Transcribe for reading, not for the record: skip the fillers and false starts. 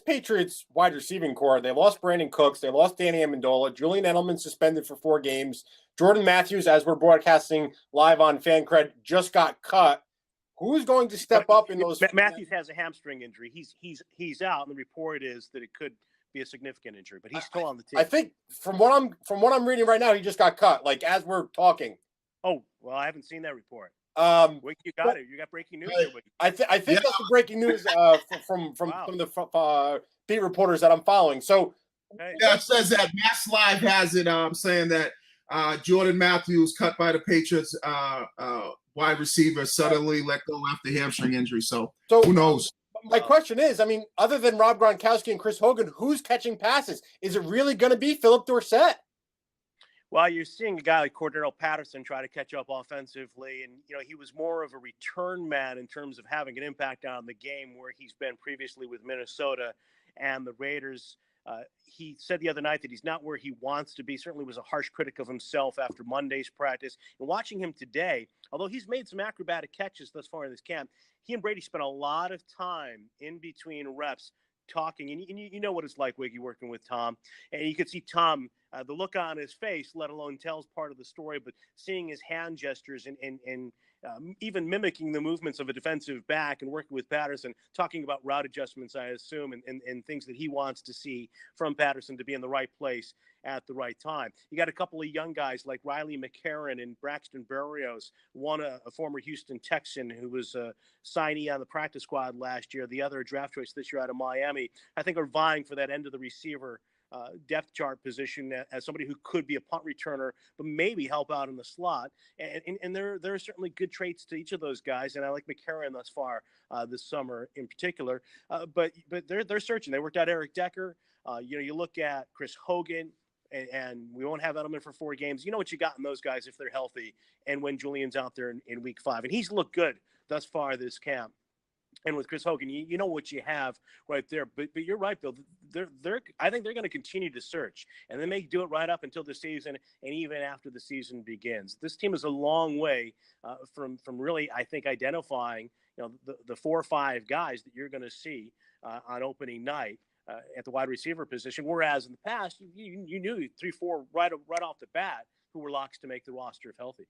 Patriots wide receiving core, they lost Brandon Cooks, they lost Danny Amendola, Julian Edelman suspended for 4 games, Jordan Matthews, as we're broadcasting live on Fancred, just got cut. Who's going to step up in those? Matthews has a hamstring injury. He's out, and the report is that it could be a significant injury, but he's still on the team. I think from what I'm reading right now, he just got cut. Like as we're talking. Oh well, I haven't seen that report. Wait, you got it. You got breaking news here. I think that's the breaking news from wow. Some of the beat reporters that I'm following. So it says that Mass Live has it saying that Jordan Matthews cut by the Patriots wide receiver suddenly let go after hamstring injury. So who knows? My question is, I mean, other than Rob Gronkowski and Chris Hogan, who's catching passes? Is it really going to be Philip Dorsett? Well, you're seeing a guy like Cordero Patterson try to catch up offensively. And, he was more of a return man in terms of having an impact on the game where he's been previously with Minnesota and the Raiders. He said the other night that he's not where he wants to be. Certainly was a harsh critic of himself after Monday's practice. And watching him today, although he's made some acrobatic catches thus far in this camp, he and Brady spent a lot of time in between reps talking. And you know what it's like, Wiggy, working with Tom. And you could see Tom, the look on his face, let alone tells part of the story, but seeing his hand gestures and even mimicking the movements of a defensive back and working with Patterson, talking about route adjustments, I assume, and things that he wants to see from Patterson to be in the right place at the right time. You got a couple of young guys like Riley McCarron and Braxton Berrios, one a former Houston Texan who was a signee on the practice squad last year, the other a draft choice this year out of Miami, I think are vying for that end of the receiver depth chart position as somebody who could be a punt returner, but maybe help out in the slot. And there are certainly good traits to each of those guys. And I like McCarron thus far this summer in particular. But they're searching. They worked out Eric Decker. You look at Chris Hogan, and we won't have Edelman for 4 games. You know what you got in those guys if they're healthy and when Julian's out there in week 5. And he's looked good thus far this camp. And with Chris Hogan, you know what you have right there. But you're right, Bill. I think they're going to continue to search, and they may do it right up until the season and even after the season begins. This team is a long way from really, I think, identifying the 4 or 5 guys that you're going to see on opening night at the wide receiver position. Whereas in the past, you knew 3-4 right off the bat who were locks to make the roster if healthy.